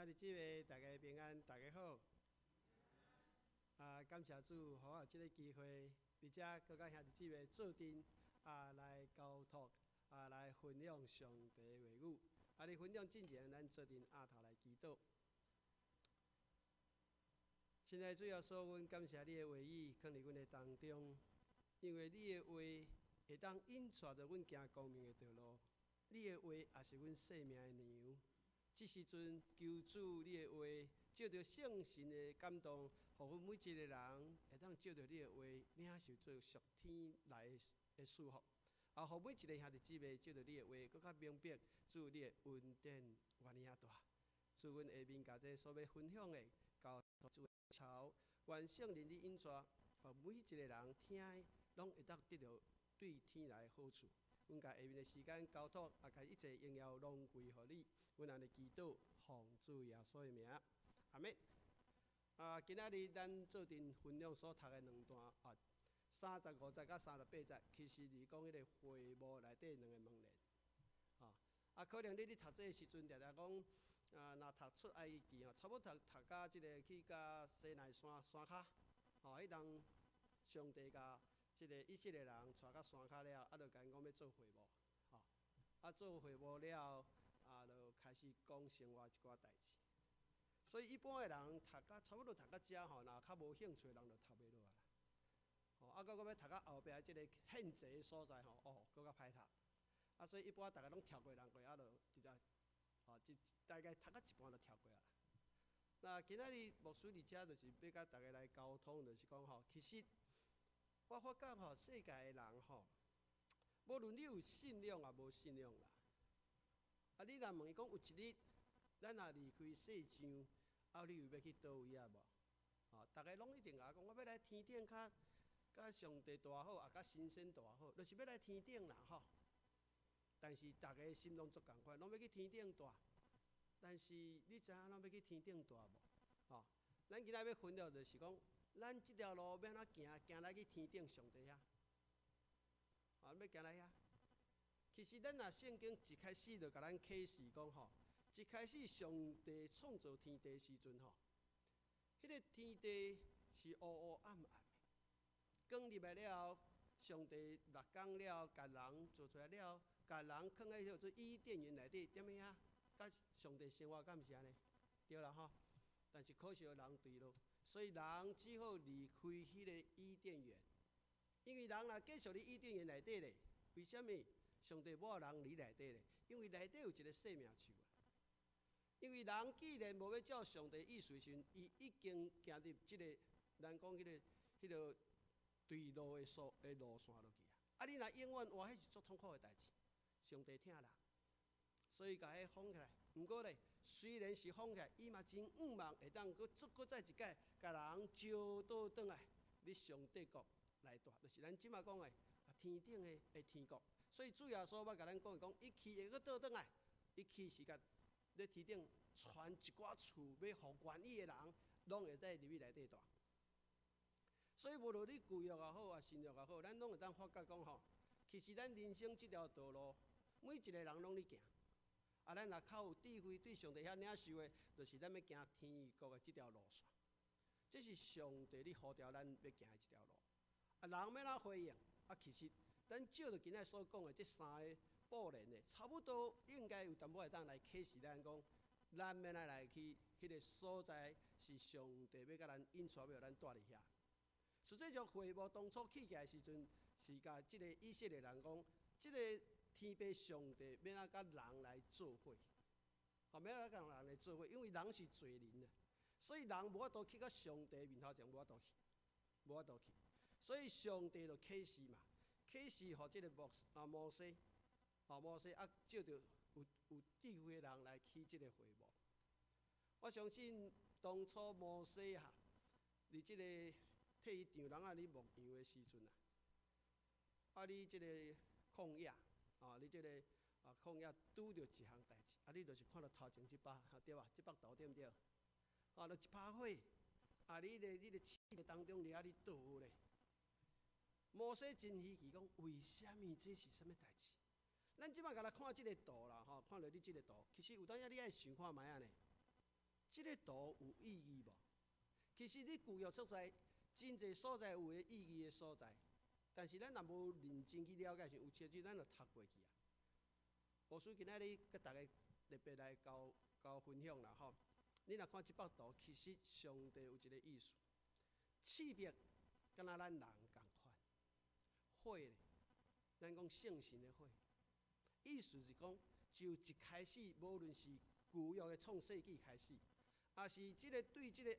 兄弟姊妹，大家平安，大家好。感谢主，给我这个机会，伫遮搁甲兄弟姊妹做阵来交托来分享上帝的话语。伫分享之前，咱做阵头来祈祷。亲爱的主耶稣，阮感谢你的话语放伫阮的当中，因为你的话会当引带着阮行光明的道路。你的话也是阮生命的粮。这时阵，求主你的话，借着圣神的感动，互阮每一个人会当借着你的话，领受做属天来的祝福。互每一个兄弟姊妹借着你的话，搁较明白主你的恩典原理大。主阮下面甲这所要分享的，交托主的朝，愿圣灵的引带，互每一个人听，拢会当得到对天来的好处。阮甲下面的时间交托，甲一切荣耀拢归乎你。阮安尼祈祷，奉主耶稣的名，阿们。今仔日咱做阵分享所读的两段35节甲38节，其实是讲迄个会幕内底两个门帘。可能你读这个时阵，常常讲若读出埃及记差不多读到即个去到西奈山骹，迄当上帝甲即个以色列人带到山骹了，就甲因讲要做会幕，做会幕了。就开始讲生活一寡代志，所以一般的人读到差不多读到遮若较无兴趣的人就读袂落来啦。到要读到后壁即个献祭的所在搁较歹读。所以一般大家拢跳过人过，就直接大概读到一半就跳过啊。那今仔日牧师伫遮就是要甲大家来沟通，就是讲其实我发觉世界的人无论你有信仰也无信仰啦。你若问伊讲有一日，咱若离开世上，你有要去倒位啊无？大家拢一定甲我讲，我要来天顶甲上帝大好，甲神仙大好，就是要来天顶啦但是大家心拢足共款，拢要去天顶大。但是你知影咱要去天顶大无？咱今仔要分享就是讲，咱即条路要安怎行来去天顶上帝遐？要行来遐？其实咱若圣经一开始就甲咱启示讲一开始上帝创造天地时阵迄个天地是乌乌暗暗的，光入来了，上帝6天了，甲人做出来了，甲人放在叫做伊甸园内底，点样啊？甲上帝生活，敢毋是安尼？对啦但是可惜人对咯，所以人只好离开迄个伊甸园，因为人若继续伫伊甸园内底咧，为什么？上帝无人离内底咧，因为内底有一个生命树因为人既然无要照上帝意思时，伊已经行入即个咱讲迄个对路的路线落去你若永远活，迄是足痛苦的代志。上帝疼人，所以甲迄放起来。毋过咧，虽然是放起来，伊嘛真盼望会当搁再一届，甲人招倒转来，你上帝国来住，就是咱即马讲的天顶的天国。所以主耶稣要甲咱讲，伊去会搁倒转来，伊去是甲咧天顶传一寡厝，要互愿意的人，拢会在入去内底住。所以无论你旧约也好，新约也好，咱拢会当发觉讲其实咱人生即条道路，每一个人拢咧行。咱若较有智慧，对上帝遐领受的，就是咱要行天国的即条路线。这是上帝咧呼召咱要行的一条路。人要哪回应？其实。咱照着今仔所讲的这3个布帘的，差不多应该有淡薄会当来启示咱讲，咱要来去迄个所在是上帝要甲咱引带，要咱住伫遐。实际上会幕当初起起来时阵，是甲即个以色列人讲，即个天父上帝要哪甲人来做伙，要哪甲人来做伙，因为人是罪人啊，所以人无法度去到上帝面头前，无法度去，所以上帝就启示嘛。启示予即个摩西，摩西照着有智慧的人来起即个会幕。我相信当初摩西伫即个替伊丈人咧牧羊的时阵你即个旷野你即个旷野拄着一项代志你就是看到头前即把对吧？即把图对毋对？就一把火你的气当中咧倒咧。摩西真稀奇，讲为什么这是什么代志？咱即摆甲来看即个图啦，看到你即个图，其实有当下你爱想看卖呢。这个图有意义无？其实你具有所在，真侪所在有诶意义诶所在，但是咱若无认真去了解，是有切咱就读过去啊。无需今仔日甲大家特别来交分享啦吼。你若看即幅图，其实上帝有一个意思，刺激敢若咱人共款，火咧，咱讲圣神的火，意思是讲，就一开始，无论是旧约的创世纪开始，也是即个对即个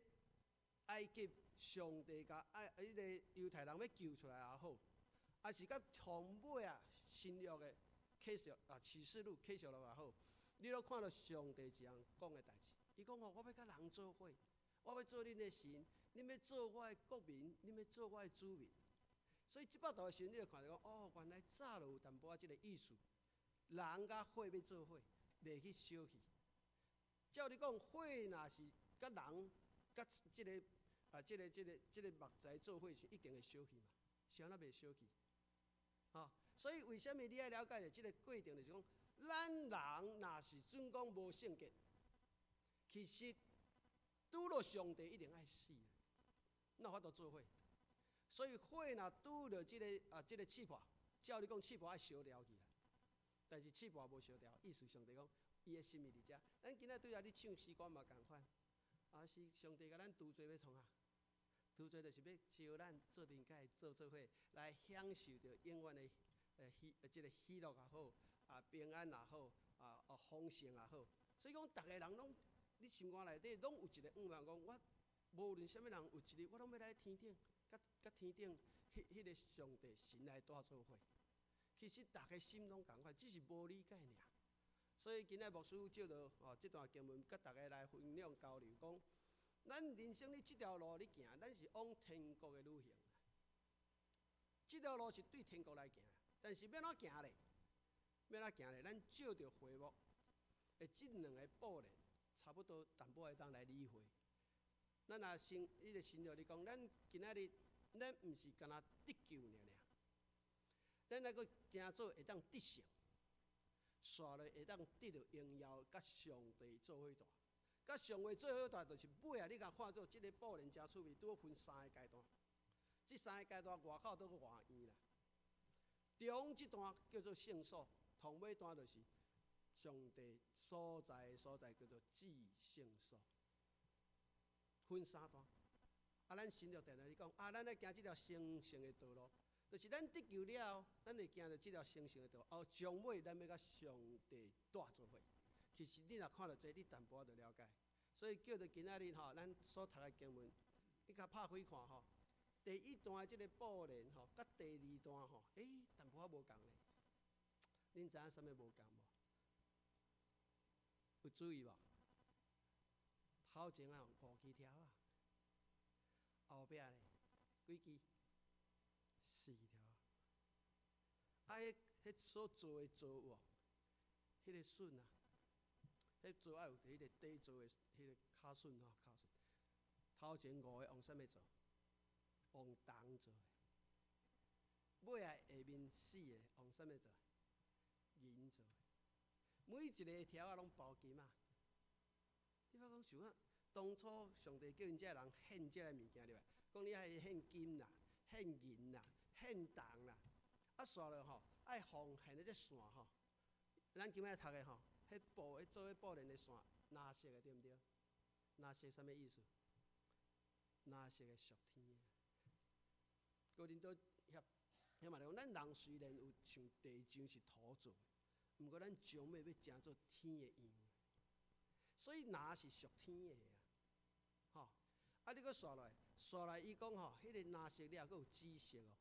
埃及上帝甲迄个犹太人要救出来也好，也是甲从尾啊新约的启示启示录启示录也好，你都看到上帝一样讲的代志。伊讲哦，我要甲人做伙，我要做恁的神，恁要做我的国民，恁要做我的子民。所以即幅图的时候，你就看到讲，哦，原来早就有淡薄仔即个意思，人甲火要做伙，袂去烧去。照你讲，火若是甲人甲即个即个木材做伙时，一定会烧去嘛？是安怎袂烧去？所以为什么你爱了解即个过程，就是讲，咱人若是准讲无圣洁，其实拄着上帝一定爱死，哪法度做伙？所以火若拄着即个刺破，照你讲刺破爱烧了去，但是刺破无烧了，意思上帝讲伊的心意伫遮。咱今仔对啊，你唱诗歌嘛共款，是上帝甲咱拄做要创啊？拄做就是要招咱做阵甲伊做伙，来享受着永远的即个喜乐也好，平安也好，丰盛也好。所以讲，逐个人拢，你心肝内底拢有一个愿望，讲我无论啥物人有一日，我拢要来天顶，甲天顶迄个上帝神来带做伙。其实大家心拢共款，只是无理解尔。所以今仔牧师借着这段经文，甲大家来分享交流，讲咱人生的这条路你行，咱是往天国的旅行。这条路是对天国来行，但是要怎行咧？要怎行咧？咱照着会幕的这两个布咧，差不多淡薄会当来理会。咱若迄个新约你讲，咱今仔日咱毋是干那得救尔，咱还佫真做会当得胜，煞落会当得到荣耀，甲上帝做伙大。甲上帝做伙大，就是尾啊！你甲看做即个布帘真趣味，拄好分三个阶段。这三个阶段外口都佫外院啦。中这段叫做圣所，同尾段就是上帝所在叫做至圣所。分三段。咱新约定来你讲，咱来行这条神圣的道路，就是咱得救了，咱会行着这条神圣的道路，将尾咱要甲上帝带做伙。其实你若看到这，你淡薄仔就了解。所以叫做今仔日咱所读的经文，你甲拍开看第一段的这个布帘甲第二段淡薄仔无共咧。恁知影啥物无共无？有注意无？头前用5支条啊，后壁咧几支？4条。迄所做的做有，迄个笋啊。迄做爱有迄个底做的迄个卡笋卡笋。头前5个用啥物做？用铜做。尾下面4个用啥物做？银做。每一个条拢包金啊！你莫讲想啊，当初上帝叫因遮人献遮个物件入来，讲你爱献金啦、献银啦、献铜啦，煞落爱奉献的这线咱今仔读的迄布做迄布帘的线，蓝色的对毋对？蓝色啥物意思？蓝色的属天的。哥林多遐嘛讲，咱人虽然有像地上是土做的，毋过咱将尾要成做天的样。所以蓝是属天的你佫刷来，伊讲迄个蓝色了，佫有紫色哦。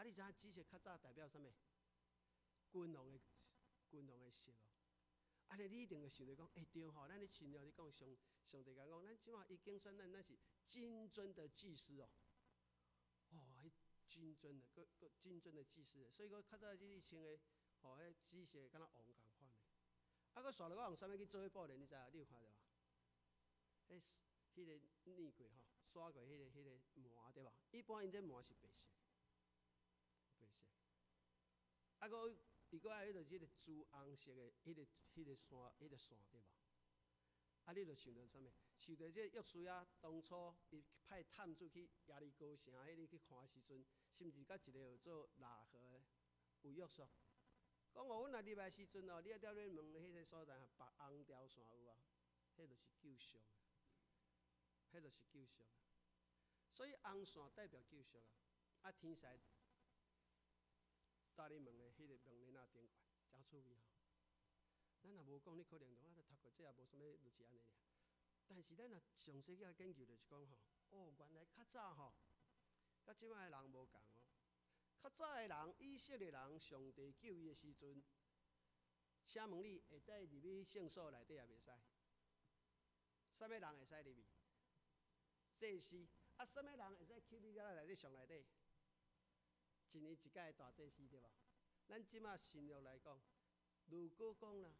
你知影紫色较早代表啥物？君王的色哦。安尼你一定会想着讲，对咱咧新约你讲上帝讲，咱即马已经算咱是金尊的祭司哦。迄金尊的，佫金尊的祭司，所以佫较早你穿的，迄紫色敢若王共款的。佫刷落我用啥物去做迄布帘？你知影？你有看到无？迄个染过刷过迄个膜对吧？一般因这膜是白色，佫伊佫爱迄个即个朱红色的迄个线对吧？啊，你著想到啥物？想到这约书亚当初伊派探子去耶利哥城迄里去看的时阵，甚至甲一个号做喇合有约束，讲哦，阮若入来时阵哦，你一定要问迄个所在白红条线有啊，迄著是救赎，迄著是救赎。所以红线代表救赎啊，啊天使搭你门的迄个门帘仔顶悬，真趣味吼。咱若无讲，你可能就读过这也无啥物，就是安尼尔。但是咱若详细去研究，就是讲吼，哦，原来较早吼，甲即摆的人无共哦。较早的人，以色列人，上帝救伊的时阵，请问你会带入去圣所内底也袂使？啥物人会使入去？祭司。啊，啥物人会使去你甲内底上内底？一年一届的大祭司对无？咱即马新约来讲，如果讲啦，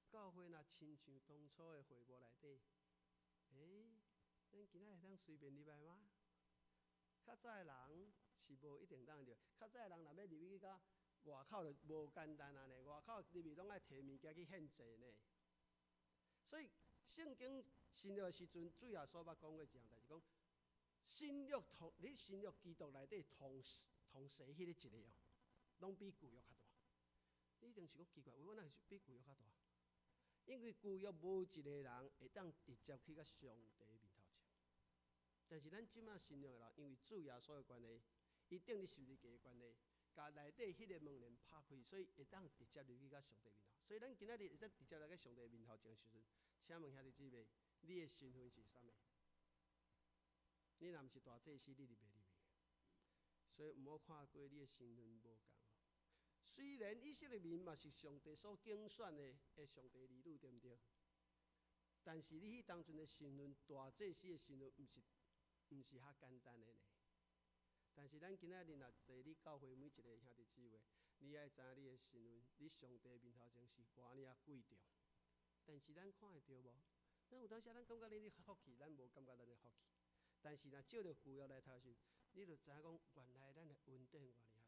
教会若亲像当初的会幕内底，咱今仔会当随便入来吗？较早的人是无一定当入，较早的人若要入去到外口就无简单啊呢，外口入去拢爱摕物件去献祭呢。所以圣经新约的时阵，主耶稣捌讲过一样代志，讲新约同你新约基督内底同时迄个一个哦，拢比旧约较大。你一定是讲奇怪，为哪是比旧约较大？因为旧约无一个人会当直接去甲上帝面头前。但是咱即马新约的人，因为主耶稣的关系，伊顶你十字架的关系，甲内底迄个门帘拍开，所以会当直接入去甲上帝面头。所以咱今仔日会当直接来甲上帝面头前时阵，请问兄弟姊妹，你的身份是啥物？你若毋是大祭司，你入袂入去？所以毋好看过你的身份无共。虽然以色列民嘛是上帝所拣选的上帝儿女，对毋对？但是你迄当阵的身份，大祭司的身份，毋是遐简单的呢。但是咱今仔日若坐你教会每一个兄弟姊妹，你爱知影你的身份，你上帝面头前是偌尔贵重。但是咱看会到无？咱有当时咱感觉咱的福气，咱无感觉咱的福气。但是若照着旧约来读时，你就知影讲，原来咱的恩典偌尔大。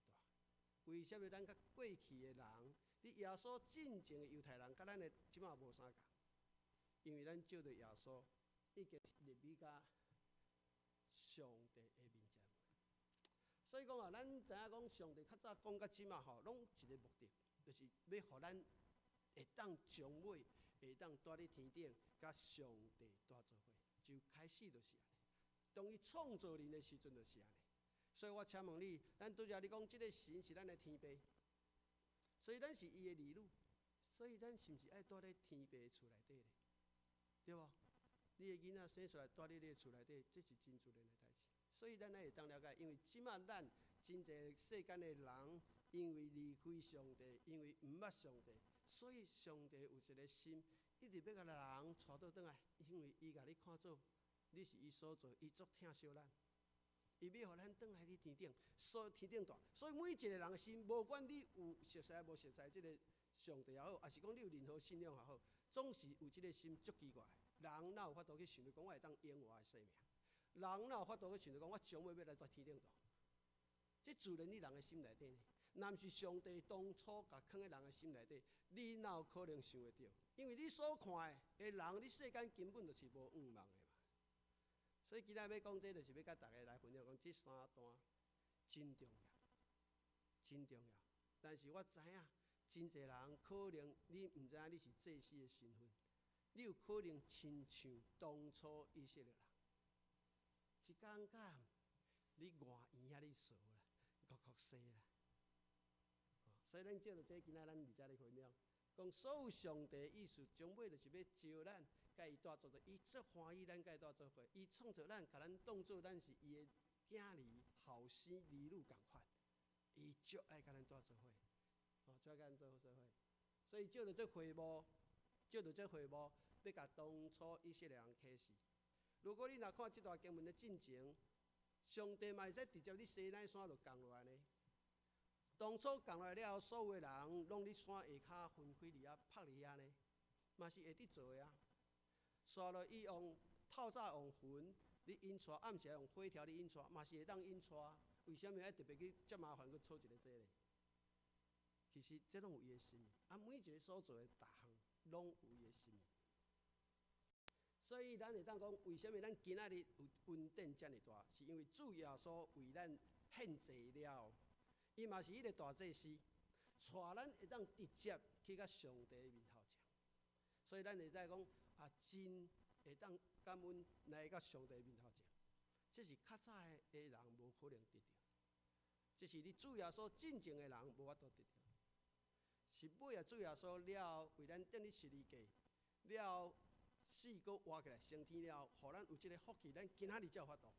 为什么咱甲过去的人，你耶稣进前的犹太人，甲咱的即马无啥共？因为咱照着耶稣已经入去甲上帝的面前。所以讲啊，咱知影讲上帝较早讲到即马吼，拢一个目的，就是要互咱会当将尾，会当住伫天顶，甲上帝住做伙，就开始就是安尼。当伊创造人的时阵就是安尼。所以我请问你，咱拄则你讲，即个神是咱的天父，所以咱是伊的儿女，所以咱是毋是爱住伫天父的厝内底咧？对无？你的囡仔生出来住伫你的厝内底，这是真自然的代志。所以咱会当了解，因为即马咱真侪世间的人，因为离开上帝，因为毋捌上帝，所以上帝有一个心，一直要甲人带倒转来，因为伊甲你看做，你是伊所做，伊足疼惜咱。伊要互咱转来伫天顶，所以天顶大。所以每一个人的心，无管你有熟悉无熟悉即个上帝也好，还是讲你有任何信仰也好，总是有即个心足奇怪。人哪有法度去想着讲我会当用我的生命？人哪有法度去想着讲我将要来在天顶大？这自然伫人的心内底呢。若毋是上帝当初甲放在人的心内底，你哪有可能想会到？因为你所看的人，你世间根本就是无望望的。所以今仔要讲这，就是要甲大家来分享讲，这三段真重要，真重要。但是我知影，真侪人可能你毋知影你是祭司的身份，你有可能亲像当初以色列人，一天间你外院遐哩扫啦，哭哭洗啦。所以咱照着这，今仔咱伫遮咧分享，讲所有上帝的意思，将尾就是要招咱。甲伊带做伙，伊足欢喜咱甲伊带做伙，伊创造咱，甲咱当做咱是伊的囝儿、后生、儿女共款，伊足爱甲咱带做伙，足爱甲咱做伙。所以照着这会幕，要甲当初以色列人启示。如果你若看这段经文的进前，上帝嘛会使直接你西奈山就降落来呢。当初降落来了后，所有的人拢伫山下骹分开伫遐拍伫遐呢，嘛是会得做的啊。刷了伊用透早用云，你引带；暗时用火条你引带，嘛是会当引带。为什么要特别去遮麻烦去操一个这咧？其实这拢有伊的心意，每一个所做的大项拢有伊的心意。所以咱会当讲，为什么咱今仔日有恩典遮尔大？是因为主耶稣为咱献祭了，伊嘛是迄个大祭司，带咱会当直接去甲上帝面头前。所以咱会使讲真会当感恩来甲上帝面头前。这是较早的人无可能得到，这是你主耶稣真正的人无法度得到。是尾啊，主耶稣了，为咱建立十字架，了死搁活起来升天了，互咱有这个福气，咱今仔日才有法度。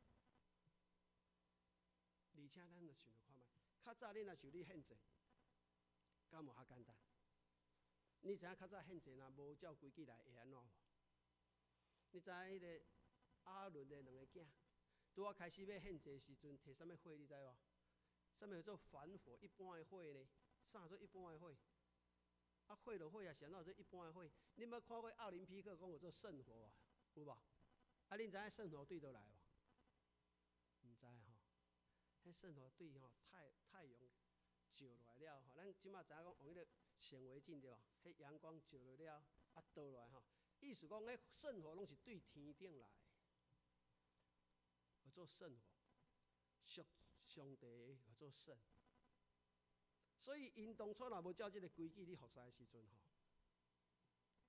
而且咱就想着看觅，较早你若想你献祭，敢无较简单？你知影较早献祭若无照规矩来会安怎无？你知影迄个亚伦的两个囝，拄啊开始要献祭时阵，摕啥物火？你知无？啥物叫做凡火一般的火呢？啥做一般的火？火就火啊，是安怎做一般的火？你捌看过奥林匹克讲有做圣火啊？有无？恁知影圣火对倒来无？毋知吼。迄圣火对吼太阳照落来了吼，咱即马知影讲用迄个显微镜对吧？迄阳光照落了倒落来吼，意思讲迄圣火拢是对天顶来，叫做圣火，属上帝叫做圣。所以因当初若无照即个规矩，你服侍的时阵吼，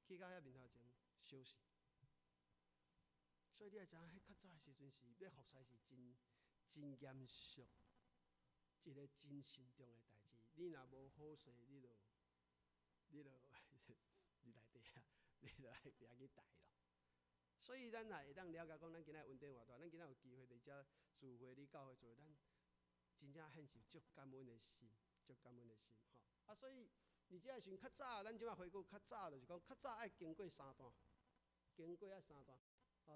去到遐面头前休息。所以你要知影，迄较早的时阵是要服侍是真严肃，一个真慎重的代志。你若无好势，你就你内底啊，你就爱掠去带咯。所以咱也会当了解讲，咱今仔恩典偌大，咱今仔有机会伫遮聚会、伫教会做，咱真正献上足感恩的心。足感恩的心，吼所以而且想较早，咱即摆回顾较早，就是讲较早爱经过三段，经过三段，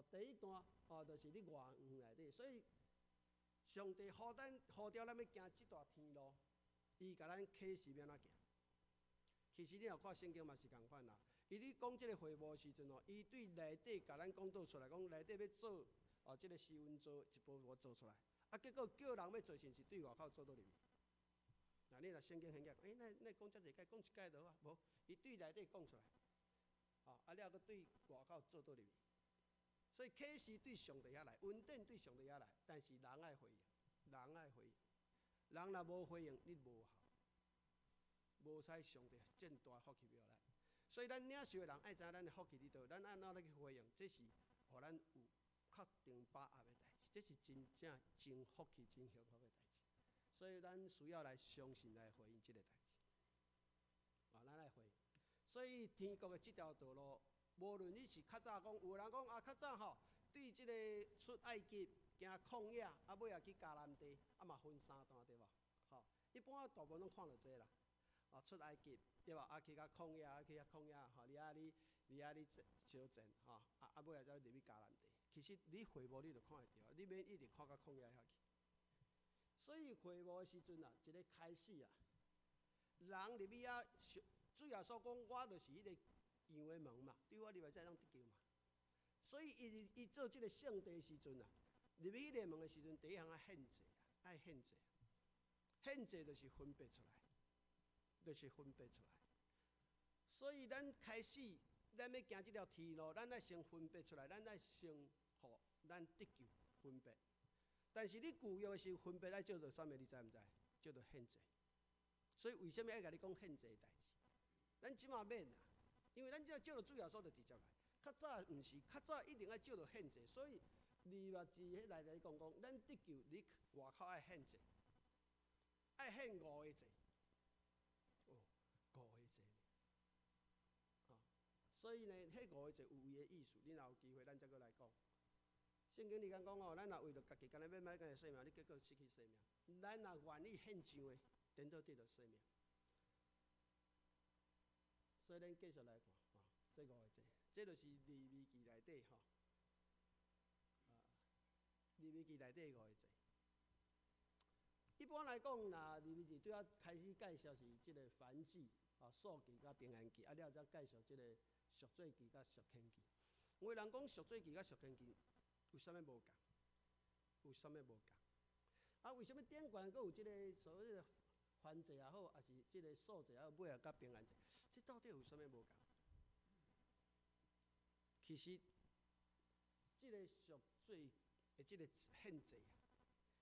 第一段就是你外园内底，所以上帝呼召咱要行即段天路，伊甲咱启示要怎行。其实你若看圣经嘛是共款啦，伊咧讲即个会幕的时阵伊对内底甲咱讲倒出来，讲内底要做即个施温做一步步做出来，结果叫人要做，是对外口做倒入去。你若圣经很讲，那讲遮济解，讲一解就好啊，无，伊对内底讲出来，了搁对外口做倒入去。所以启示对上帝遐来，恩典对上帝遐来，但是人爱回应，人爱回应，人若无回应，你无效，无使上帝真大福气了来。所以咱领受的人爱知影咱的福气伫倒，咱安怎去回应，这是互咱有确定把握的代志，这是真正真福气、真幸福的代志。所以咱需要来相信来回应这个代志，咱来回应。所以天国的这条道路，无论你是较早讲，有人讲较早吼，对这个出埃及、行旷野，尾也去迦南地，嘛分三段对无？一般大部分拢看到这啦，出埃及对吧？去到旷野，去到旷野，你小镇，尾也再入去迦南地。其实你回幕你就看会到，你免一直看到旷野遐去。所以会幕的时阵一个开始人入去主耶稣讲，我就是迄个羊的门嘛，对我入来才能得救嘛。所以伊做这个圣地的时阵入去迄个门的时阵，第一项爱献祭，爱献祭，献祭就是分别出来，就是分别出来。所以咱开始，咱要行这条天路，咱爱先分别出来，咱爱先互咱得救分别。但是你旧约的时候分别爱做着啥物？你知毋知？叫做献祭。所以为什么爱甲你讲献祭的代志？咱即马免啦，因为咱只要照着主耶稣就直接来。较早毋是，较早一定爱照着献祭。所以利未记迄内底讲，咱得救，你外口爱献祭，爱献5个祭。5个祭。所以呢，迄5个祭有伊的意思。你若有机会，咱再搁来讲。圣经里讲咱若为着家己，干那要买个生命，你结果失去生命。咱若愿意献上的，等到得到生命。所以咱继续来看，这5个祭，这就是利未记内底利未记内底5个祭。一般来讲，若利未记对我开始介绍是即个燔祭、素祭甲平安祭，了才介绍即个赎罪祭甲赎愆祭。有的人讲赎罪祭甲赎愆祭。有啥物无共？有啥物无共？为什么典管阁有即个所谓的燔祭也好，还是即个素祭也好，尾也甲平安祭，这到底有啥物无共？其实即个赎罪的即个献祭啊，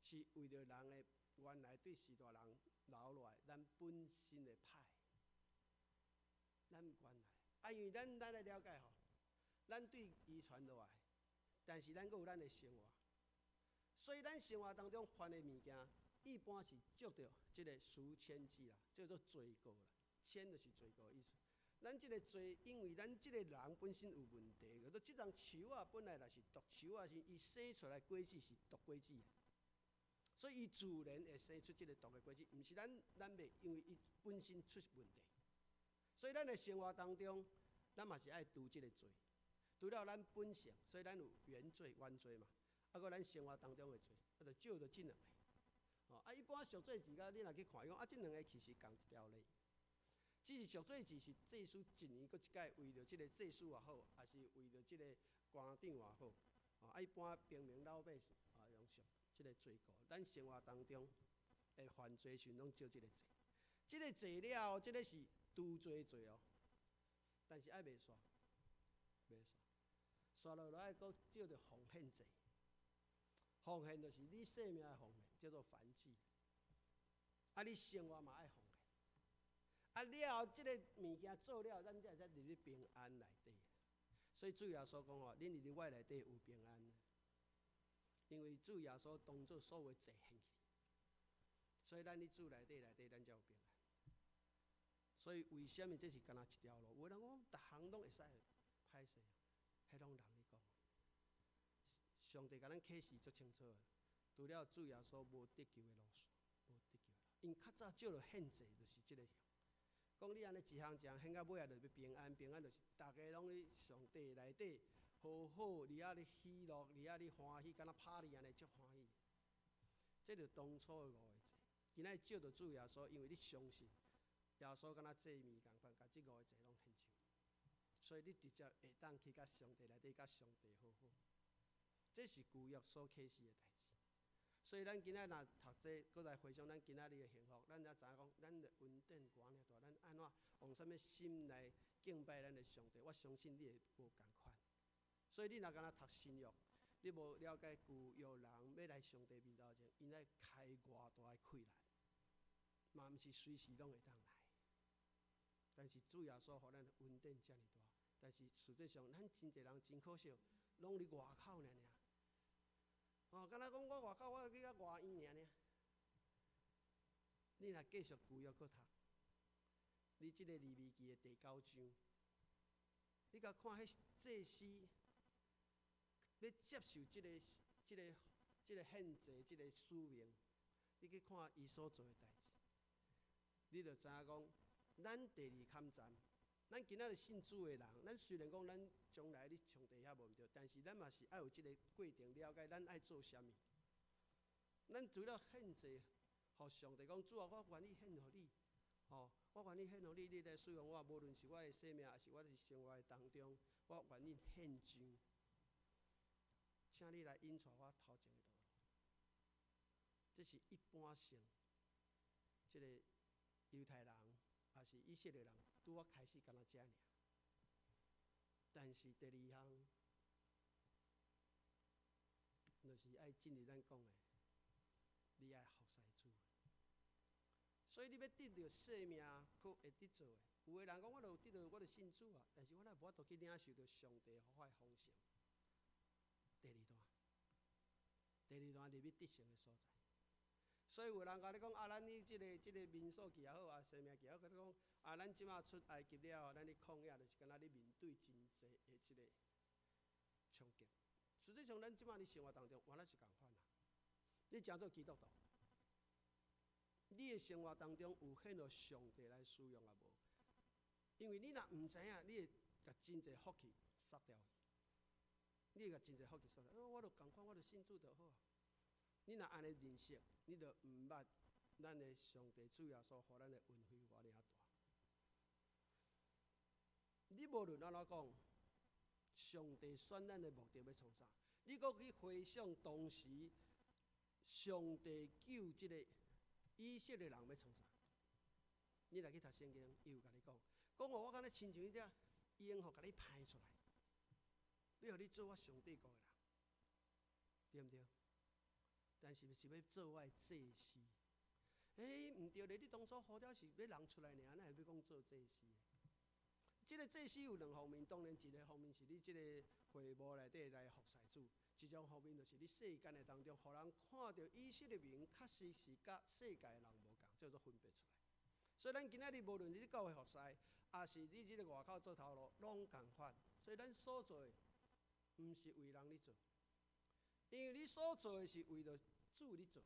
是为着人的原来对士大人留落来咱本身的歹，咱原来啊，因为咱来了解吼，咱对遗传落来，但是咱阁有咱的生活，所以咱生活当中犯的物件，一般是照着即个赎愆祭啦，叫做罪过啦，愆就是罪过的意思。咱即个罪，因为咱即个人本身有问题，叫做即丛树啊，本来若是毒树啊，是伊生出来果子是毒果子的，所以伊自然会生出即个毒的果子，毋是咱袂，因为伊本身出问题。所以咱的生活当中，咱嘛是爱除即个罪，除了咱本性，所以咱有原罪、原罪嘛，啊，搁咱生活当中的罪，啊，就照着即两个。哦，啊，一般赎罪祭甲你若去看，伊讲啊，即两个其实共一条例。只是赎罪祭是祭司一年搁一届，为着即个祭司也好，还是为着即个官长也好，啊，一般平民老百姓啊，用赎即个罪过。咱生活当中的犯罪时，拢照即个罪。即个罪了，即个是除罪罪哦，但是爱袂煞，袂煞，煞落来爱搁照着奉献罪。奉献就是你生命的奉献，叫做燔祭。啊，你生活嘛爱奉献。啊了后，即个物件做了，咱才会入去平安内底。所以主耶稣讲吼，恁入去我内底有平安，因为主耶稣当作所有罪献去，所以咱伫主内底咱才有平安。所以为什么这是干那一条路？有人讲，逐项拢会使歹势，迄拢人咧讲。上帝甲咱启示足清楚的，除了主耶稣无得救的路线，无得救的。因较早照着献祭，就是即个。讲你安尼一项献到尾啊，就要平安，平安就是大家拢伫上帝内底好好，伫遐咧喜乐，伫遐咧欢喜，敢若拍你安尼足欢喜。这就当初的5个字。今仔照着主耶稣，因为你相信耶稣敢若祭物共款，甲这5个字拢献上，所以你直接会当去甲上帝内底，甲上帝好好。这是旧约所启示的代志。所以咱今仔若读这，搁来回想咱今仔日的幸福，咱才知影讲，咱的恩典偌尔大，咱安怎往啥物心来敬拜咱的上帝？我相信你会无共款。所以你若敢若读新约，你无了解旧约人要来上帝面头前，因爱开偌大的困难，嘛毋是随时拢会当来。但是主耶稣互咱的恩典遮尔大，但是实际上咱真侪人真可惜，拢伫外口尔。哦，敢若讲我外口我去到外院尔。你若继续旧约搁读，你即个利未记的第9章，你甲看迄祭司要接受即个献祭即个使命，你去看伊所做的代志，你就知影讲，咱第2坎站。咱今仔日信主的人，咱虽然讲咱将来你上帝遐无毋对，但是咱嘛是爱有即个过程了解，咱爱做啥物。咱除了献祭，互上帝讲主啊，我愿意献互你，哦，我愿意献互你，你来使用我，无论是我的生命，还是我的生活当中，我愿意献上。请你来引带我头前的道路。这是一般性，即个犹太人，也是以色列人。拄我开始敢若遮尔，但是第2项，就是爱进入咱讲的，你爱服侍主。所以你要得到生命，可会得做的。有的人讲我著有得到，我著信主啊，但是我若无法度去领受到上帝予我的丰盛。第2段入去得胜的所在。所以有人甲你讲啊，咱你即个民数记也好啊，生命记也好，甲你讲啊，咱即马出埃及了，咱咧抗疫就是敢若咧面对真济的即个冲击。实际上，咱即马咧生活当中，原来是共款啦。你诚做基督徒，你的生活当中有献互上帝来使用啊无？因为你若毋知影，你会甲真济福气杀掉去。你会甲真济福气杀掉，我著共款，我著信主就好啊。你若安尼认识，你就毋捌咱的上帝主耶稣互咱的恩惠偌尔大。你无论安怎讲，上帝选咱的目的要创啥？你搁去回想当时上帝救即个以色列人要创啥？你来去读圣经，伊有甲你讲，我敢若亲像迄只鹰，互甲你派出来，要互你做我上帝国的人。对毋对？但是是要做我的祭司。毋对咧，你当初呼召是要人出来尔，哪会要讲做祭司？即个祭司有两方面，当然一个方面是你即个会幕内底来服侍主，一种方面就是你世间的当中，互人看到以色列民确实是甲世界人无共，叫做分别出来。所以咱今仔日无论你教会服侍，也是你即个外口做头路，拢共款。所以咱所做的，毋是为人咧做，因为你所做的是为着主咧做。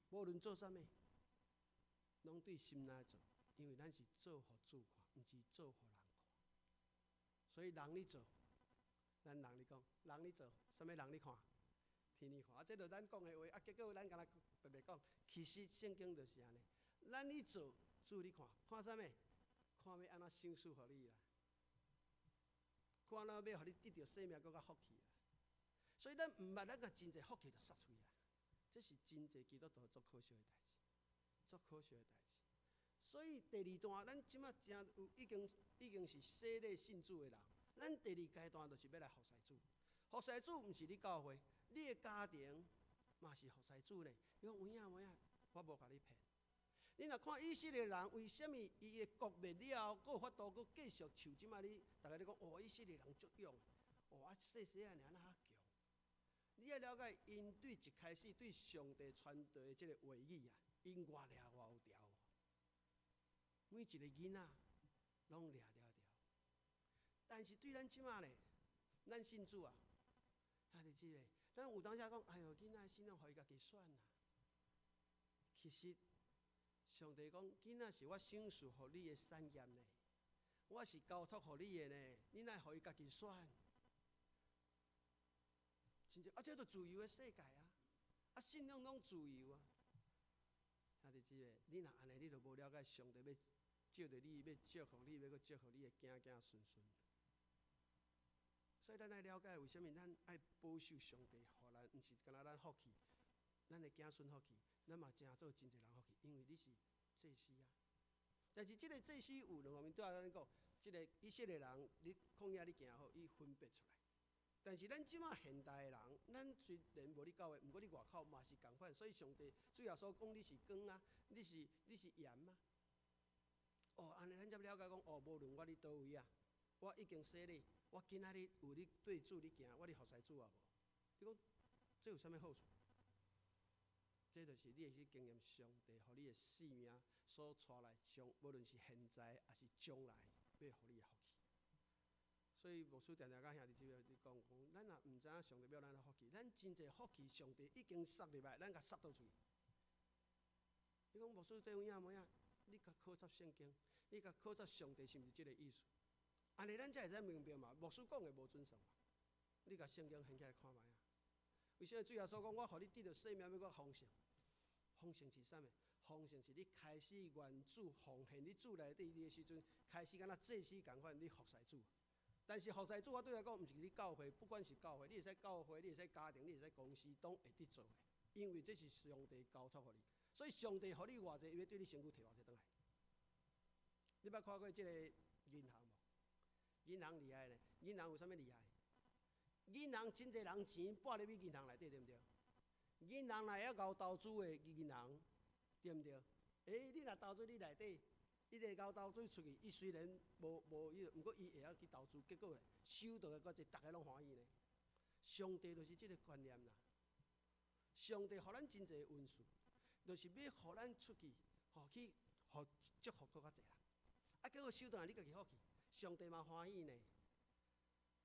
无论做啥物，拢对心内做，因为咱是做互主看，毋是做互人看。所以人咧做，咱人咧讲，人咧做，啥物人咧看？天咧看。啊，这就咱讲的话。啊，结果咱敢若特别讲，其实圣经就是安尼。咱咧做，主咧看，看啥物？看要安怎赏赐互你啦，看安怎要互你得到生命，搁较福气啦。所以咱毋捌咱甲真侪福气就撒出去啊。这是真侪基督徒足可惜的代志，足可惜的代志。所以第二段，咱即马真有已经是洗礼信主的人，咱第二阶段就是要来服侍主。服侍主毋是你教会，你的家庭嘛是服侍主咧。你讲有影，我无甲你骗。你若看以色列人为什么伊的国灭了后，佫有法度佫继续像即马你大家咧讲，以色列人足勇，细细啊，尔较强。你要了解，因对一开始对上帝传达的这个话语啊，因越掠越有条。每一个囡仔拢掠条条，但是对咱即马咧，咱信主啊，他的即个，咱有当时讲，哎哟，囡仔心拢互伊家己选啦。其实上帝讲，囡仔是我赏赐互你的产业呢，我是交托互你的呢，你乃互伊家己选。真正这都自由的世界啊！信仰拢自由啊！兄弟姊妹，你若安尼，你就无了解上帝要借着你，要祝福你，要搁祝福你的囝囝孙孙。所以咱爱了解为什么咱爱保守上帝，互咱毋是干那咱福气，咱的囝孙福气，咱嘛真做真侪人福气，因为你是祭司啊。但是这个祭司有两方面，对咱讲，这个以色列人，你曠野你行好，伊分别出来。但是咱即马现代的人，咱虽然无你教会，毋过你外口嘛是共款。所以上帝主要所讲，你是光啊，你是盐啊。安尼咱才了解讲，无论我伫倒位啊，我已经洗礼，我今仔日有你对主你行，我伫服侍主啊无？你讲这有啥物好处？这就是你会去经验上帝互你的性命所带来无论是现在还是将来，要互你的福气。所以牧师常常甲兄弟姊妹讲，咱若毋知影上帝要咱的福气，咱真侪福气上帝已经塞入来，咱甲塞倒出去。你讲牧师这有影？你甲考察圣经，你甲考察上帝是毋是这个意思？安尼咱才会使明白嘛。牧师讲的无准算嘛。你甲圣经掀起来看卖啊。为什么主耶稣讲，我互你得到生命，要搁丰盛？丰盛是啥物？丰盛是你开始愿主奉献你主内底的时阵，开始敢若祭司共款，你服侍主。但是服侍主，我对来讲，毋是你教会，不管是教会，你会使教会，你会使家庭，你会使公司，都会得做的，因为这是上帝交托互你。所以上帝互你偌济，伊要对你身躯摕偌济倒来。你捌看过即个银行无？银行厉害咧，银行有啥物厉害？银行真侪人钱拨入去银行内底，对毋对？银行内还搞投资的银行，对毋对？你若投资你内底。伊个交投资出去，伊虽然无伊，毋过伊会晓去投资，结果咧收到的搁一，大家拢欢喜呢。上帝就是即个观念啦。上帝互咱真侪恩赐，就是要互咱出去，去互祝福搁较济啦。结果收到你家己福气，上帝嘛欢喜呢。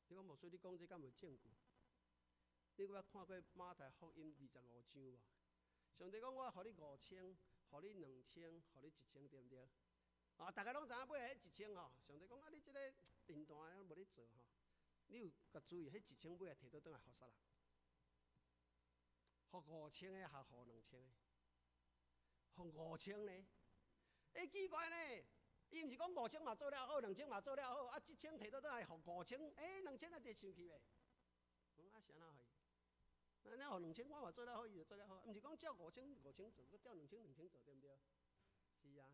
你讲牧师，你讲这敢无证据？你捌看过马太福音25章无？上帝讲我互你5000，互你2000，互你1000，对毋对？大家拢知影买迄1000吼，上帝讲你即个贫惰的无咧做吼，你有甲注意，迄1000买摕倒转来互啥人？互5000的，还互2000的？互5000呢？奇怪呢，伊毋是讲5000嘛做了好，2000嘛做了好，1000摕倒转来互5000，2000个得生气呗？是安怎会？那互2000我嘛做了好，伊就做了好，毋是讲照5000做，搁照2000做，对毋对？是啊。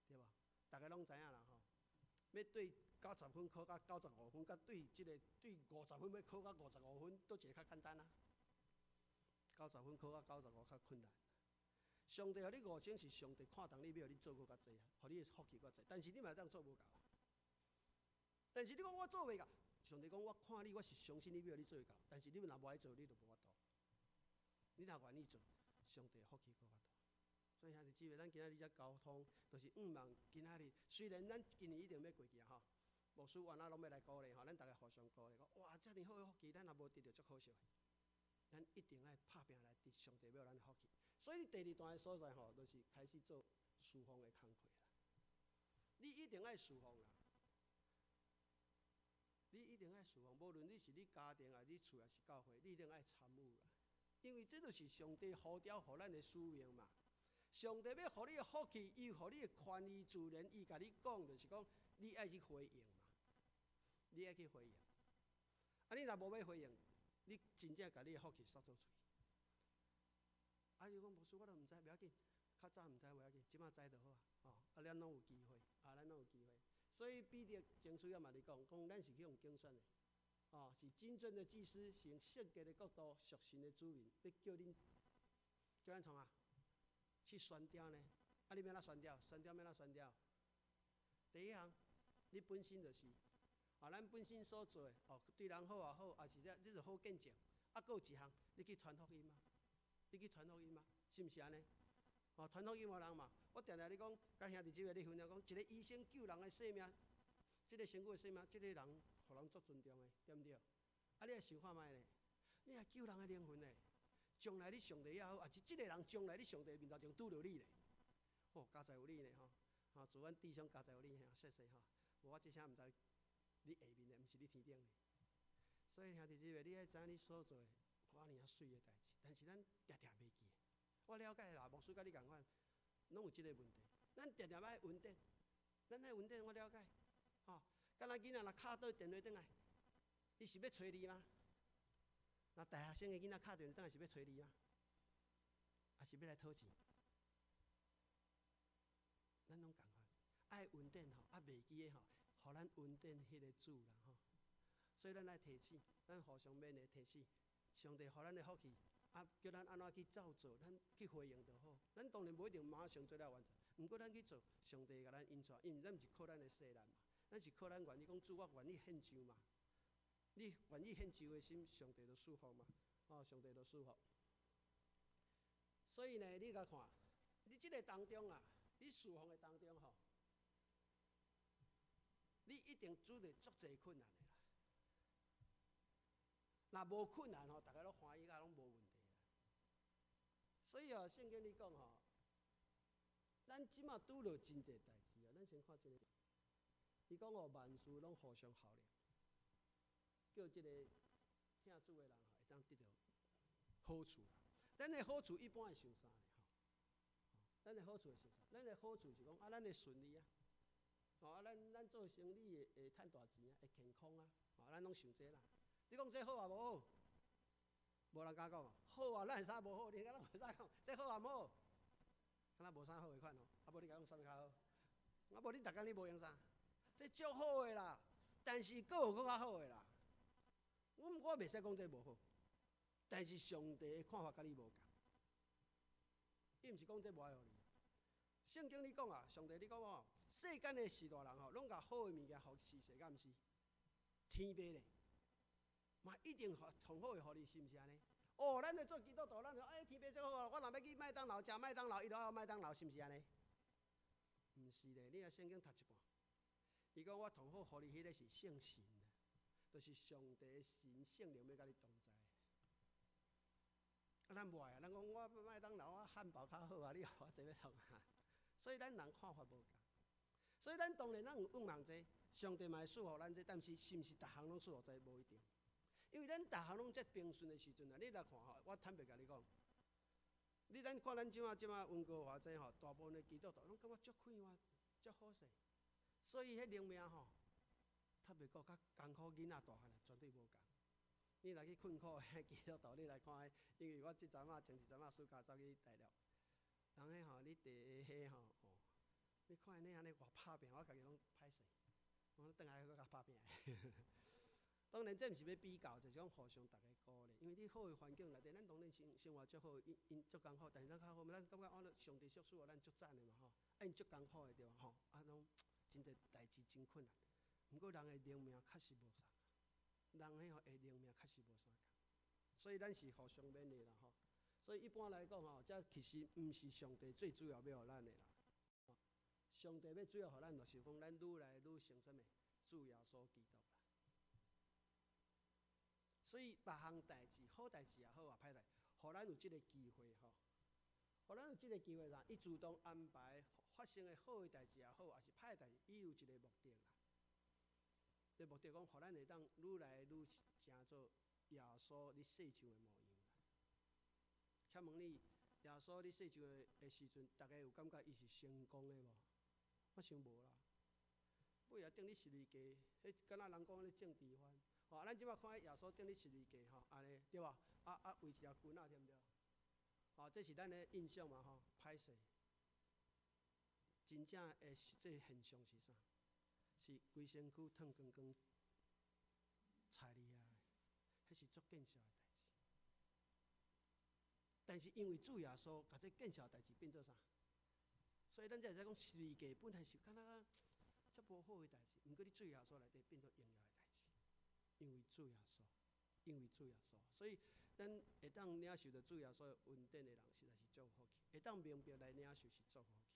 对吧？大家拢知影啦吼。要对90分考到95分，甲对50分要考到55分，倒一个较简单啊？90分考到95较困难。上帝互你5星是上帝看重你，要互你做搁较济啊，互你的福气搁济。但是你嘛当做无够。但是你讲我做袂到，上帝讲我看你，我是相信你要互你做会到。但是你若无爱做，你就无法度。你若愿意做，上帝福气搁较大。所以兄弟姊妹，咱今仔日才沟通，就是望今仔日虽然咱今年一定要过去吼，牧师原来拢要来鼓励吼，咱大家互相鼓励，讲哇，遮尔好的福气，咱若无得到，足可惜的。咱一定爱拍拼来得上帝要咱的福气。所以第2段的所在吼，就是开始做侍奉的工课啦。你一定爱侍奉啦，你一定爱侍奉，无论你是你家庭啊、你厝啊是教会，你一定爱参与啦。因为这就是上帝呼召互咱的使命嘛。上帝要互你的福气，伊互你的权利自然，伊甲你讲，就是讲你爱去回应嘛，你爱去回应。啊，你若无要回应，你真正甲你的福气塞做嘴。啊，伊讲牧师，我都毋知，袂要紧，较早毋知袂要紧，即马知就好啊。哦，啊，咱拢有机会，咱拢有机会。所以彼得前书也嘛咧讲，咱是去用竞选的，哦，是真正的祭司，是用圣洁的国度、属神的子民，要叫咱创啊，去宣调呢。啊，你要哪宣调？宣调要哪宣调？第一项，你本身就是，咱本身所做的，对人好也好，也是这，你就好见证。啊，搁有一项，你去传福音嘛？你去传福音嘛？是毋是安尼？传福音互人嘛？我定定咧讲，甲兄弟姊妹咧分享讲，一个医生救人的性命，这个身躯的性命，这个人互人足尊重的，对毋对？啊，你来想看卖咧，你来救人的灵魂咧，将来你上帝也好，也是这个人将来你上帝面头前拄着你咧，加在有你咧祝阮弟兄加在有你谢谢无我这声毋知你下面咧，毋是你天顶咧。所以兄弟姊妹，你爱知影你所做的，哇尔水的代志，但是咱常常袂记。我了解啦，牧师甲你共款，拢有即个问题。咱常常爱稳定，咱爱稳定，我了解。敢若囡仔若敲倒电话转来，伊是要找你吗？那大学生的囡仔敲电话转来是要找你吗？还是要来讨钱？咱拢共款，爱稳定袂记的互咱稳定迄个主啦所以咱爱提醒，咱互相勉励提醒，上帝互咱的福气。叫咱安怎去照做，咱去回应就好。咱当然无一定马上做了完成，毋过咱去做，上帝甲咱引出，因为咱毋是靠咱的势力嘛，咱是靠咱愿意讲主，我愿意献上嘛。你愿意献上的心，上帝就祝福嘛，上帝就祝福。所以呢，你甲看，你即个当中啊，你侍奉的当中你一定拄着足侪困难的啦。若无困难大家拢欢喜，拢无问题。所以圣经里讲咱即马拄着真侪代志咱先看这个。伊讲万事拢互相效力，叫这个听主的人会当得到好处啦。咱的好处一般会想啥呢？咱的好处会想啥？咱的好处是讲咱会顺利啊，咱做生意会赚大钱啊，会健康啊，咱拢想这啦。你讲这好啊无好？无人敢讲好啊，咱会啥无好？你敢咱袂使讲这好啊无好？敢若无啥好的款无你甲讲啥物较好？无你逐工你无用啥？这足好的啦，但是佫有佫较好的啦。我袂使讲这无好，但是上帝的看法甲你无共。伊毋是讲这无爱互你。圣经里讲上帝你讲世间的士大人拢甲好的物件互施舍，敢毋是？天父咧。嘛一定同好会互你，是毋是安尼？咱咧做基督徒，咱就天父最好，我若要去麦当劳食麦当劳，伊就要麦当劳，是毋是安尼？毋是咧，你啊圣经读一半，伊讲我同好互你，迄个是圣神，就是上帝的神圣灵要甲你同在。咱无爱咱讲我麦当劳汉堡较好你互我坐要创所以咱人看法无共，所以咱当然有愿望这，上帝嘛会赐福咱这，但是是毋是逐项拢赐福这无一定。因为咱逐项拢这平顺的时阵你来看我坦白甲你讲，咱看咱即马温哥华这大部分的基督徒拢感觉足快活、足好势，所以迄灵命特别讲甲艰苦囡仔大汉绝对无共。你来去困苦的基督徒，你来看因为我前一阵暑假走去大陆，人你第迄你看因安尼偌拍拼，我家己拢歹势。我等下搁甲拍拼。当然，这毋是要比较，就是讲互相大家鼓励。因为你好的环境内底，咱当然生活足好，因足艰苦，但是咱较好，咱感觉上帝属使咱足赞的嘛吼，因足艰苦的对吧吼，拢真侪代志真困难。毋过人的灵命确实无啥，人的灵命确实无啥，所以咱是互相勉励啦吼。所以一般来讲吼，这其实毋是上帝最主要要互咱的啦。上帝要主要互咱，就是讲咱愈来愈成什么，主耶稣基督啦。所以别项代志，好代志也好啊，歹代，互咱有即个机会吼，互咱有即个机会啥？伊自动安排发生的好的代志也好，也是歹代志，伊有一个目的啦。这目的讲，互咱会当愈来愈成做耶稣你世上的模样。请问你，耶稣你世上的时阵，大家有感觉伊是成功的无？我想无啦。尾也顶你十字架，迄敢若人讲咧政治犯。哦，咱即摆看耶稣顶咧十字架吼，安尼对吧？为一条棍仔对毋对？哦，这是咱的印象嘛吼，歹势。真正的这现象是啥？是规身躯烫光光、菜厉害，迄是足见效的代志。但是因为主耶稣把这见效代志变做啥？所以咱才会使讲十字架本来是敢若足无好的代志，毋过你主耶稣内底变做荣耀的代志。因为主耶稣，因为主耶稣，所以咱会当领受着主耶稣恩典的人，实在是足有福气；会当明白来领受是足有福气。